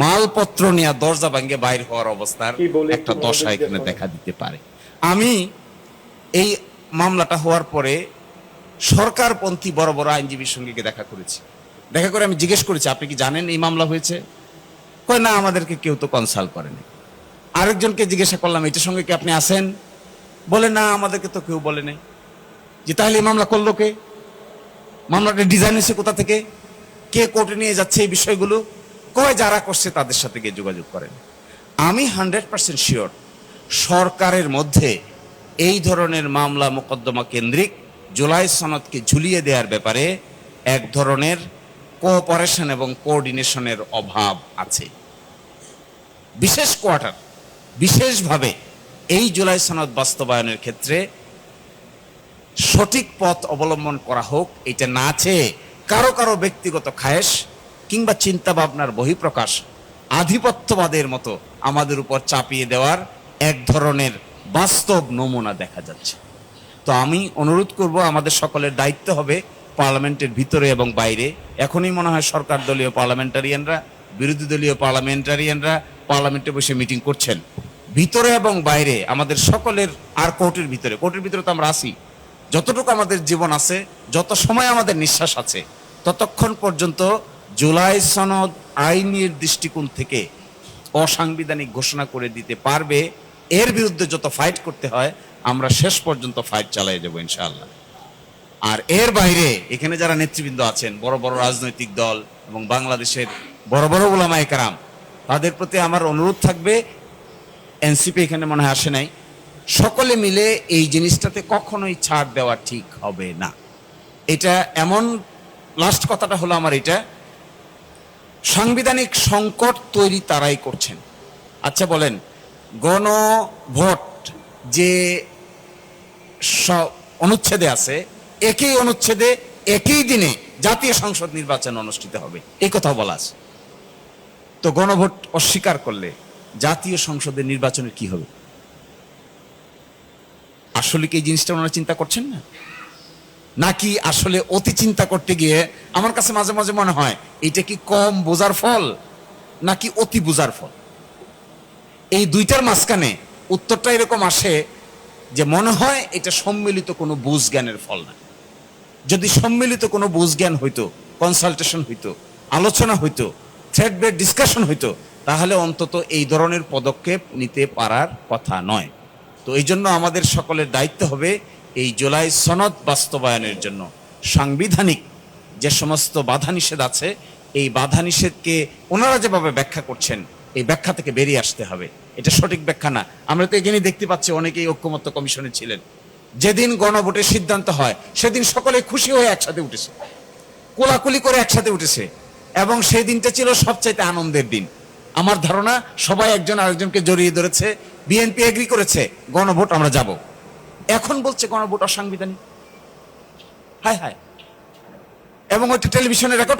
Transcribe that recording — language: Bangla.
মালপত্র নিয়ে দরজা ভাঙ্গে বাইর হওয়ার অবস্থার একটা দশা এখানে দেখা দিতে পারে। আমি এই মামলাটা হওয়ার পরে সরকারপন্থী বড় বড় আইনজীবীর সঙ্গে দেখা করেছি। দেখা করে আমি জিজ্ঞেস করেছি, আপনি কি জানেন এই মামলা হয়েছে? কয় না, আমাদেরকে কেউ তো কনসাল্ট করেনি। আরেকজনকে জিজ্ঞাসা করলাম, এটার সঙ্গে কি আপনি আছেন? বলে না, আমাদেরকে তো কেউ বলে নাই। যে তাহলে এই মামলা করলো কে? মামলাটা ডিজাইন হয়েছে কোথা থেকে? কে কোর্টে নিয়ে যাচ্ছে এই বিষয়গুলো? কয় যারা করছে তাদের সাথে গিয়ে যোগাযোগ করেন। আমি 100% শিওর সরকারের মধ্যে এই ধরনের মামলা মোকদ্দমা কেন্দ্রিক জুলাই সনদকে ঝুলিয়ে দেওয়ার ব্যাপারে এক ধরনের কোঅপারেশন এবং কোঅর্ডিনেশনের অভাব আছে। বিশেষ কোয়ার্টার বিশেষভাবে এই জুলাই সনদ বাস্তবায়নের ক্ষেত্রে সঠিক পথ অবলম্বন করা হোক, এটা না চেয়ে কারো কারো ব্যক্তিগত খায়েশ কিংবা চিন্তা ভাবনার বহিঃপ্রকাশ আধিপত্যবাদের মতো আমাদের উপর চাপিয়ে দেওয়ার এক ধরনের বাস্তব নমুনা দেখা যাচ্ছে। তো আমি অনুরোধ করব, আমাদের সকলের দায়িত্ব হবে পার্লামেন্টের ভিতরে এবং বাইরে। এখনই মনে হয় সরকার দলীয় পার্লামেন্টারিয়ানরা, বিরোধী দলীয় পার্লামেন্টারিয়ানরা পার্লামেন্টে বসে মিটিং করছেন। ভিতরে এবং বাইরে আমাদের সকলের, আর কোর্টের ভিতরে তো আমরা আছি, যতটুকু আমাদের জীবন আছে, যত সময় আমাদের নিঃশ্বাস আছে, ততক্ষণ পর্যন্ত জুলাই সনদ আইনের দৃষ্টিকোণ থেকে অসাংবিধানিক ঘোষণা করে দিতে পারবে। এর বিরুদ্ধে যত ফাইট করতে হয় আমরা শেষ পর্যন্ত ফাইট চালিয়ে যাব ইনশাআল্লাহ। আর এর বাইরে এখানে যারা নেতৃবৃন্দ আছেন, বড় বড় রাজনৈতিক দল এবং বাংলাদেশের বড় বড় উলামায়ে কেরাম, তাদের প্রতি আমার অনুরোধ থাকবে, এনসিপি এখানে মনে হয় আসে নাই, সকলে মিলে এই জিনিসটাতে কখনোই ছাড় দেওয়া ঠিক হবে না। এটা এমন, লাস্ট কথাটা হলো আমার এটা, সাংবিধানিক সংকট তৈরি তারাই করছেন। আচ্ছা বলেন, গণভোট যে অনুচ্ছেদে আছে, একই অনুচ্ছেদে একই দিনে জাতীয় সংসদ নির্বাচন অনুষ্ঠিত হবে, এই কথা বলা আছে। তো গণভোট অস্বীকার করলে জাতীয় সংসদের নির্বাচনের কি হবে? আসলে কি এই জিনিসটা ওনারা চিন্তা করছেন না, নাকি আসলে অতি চিন্তা করতে গিয়ে আমার কাছে মাঝে মাঝে মনে হয় এটা কি কম বোঝার ফল নাকি অতি বোঝার ফল? এই দুইটার মাঝখানে উত্তরটা এরকম আসে যে মনে হয় এটা সম্মিলিত কোনো বুঝ জ্ঞানের ফল না। যদি সম্মিলিত কোনো বুঝ জ্ঞান হইতো, কনসালটেশন হইতো, আলোচনা হইতো, থ্রেড বেড ডিসকাশন হইতো, তাহলে অন্তত এই ধরনের পদক্ষেপ নিতে পারার কথা নয়। তো এই জন্য আমাদের সকলের দায়িত্ব হবে এই জুলাই সনদ বাস্তবায়নের জন্য সাংবিধানিক যে সমস্ত বাধা নিষেধ আছে, এই বাধা নিষেধকে ওনারা যেভাবে ব্যাখ্যা করছেন, এই ব্যাখ্যা থেকে বেরিয়ে আসতে হবে। এটা সঠিক ব্যাখ্যা না। আমরা তো এখানে দেখতে পাচ্ছি অনেকেই ঐক্যমত্য কমিশনে ছিলেন। যেদিন গণভোটের সিদ্ধান্ত হয় সেদিন সকলে খুশি হয়ে একসাথে উঠেছে, কোলাকুলি করে একসাথে উঠেছে, এবং সেই দিনটা ছিল সবচাইতে আনন্দের দিন। আমার ধারণা সবাই একজন আরেকজনকে জড়িয়ে ধরেছে, বিএনপি এগ্রি করেছে গণভোট আমরা যাব। এখন বলছে গণভোট অসাংবিধানিক। হায় হায়। এবং ওইটা টেলিভিশনে রেকর্ড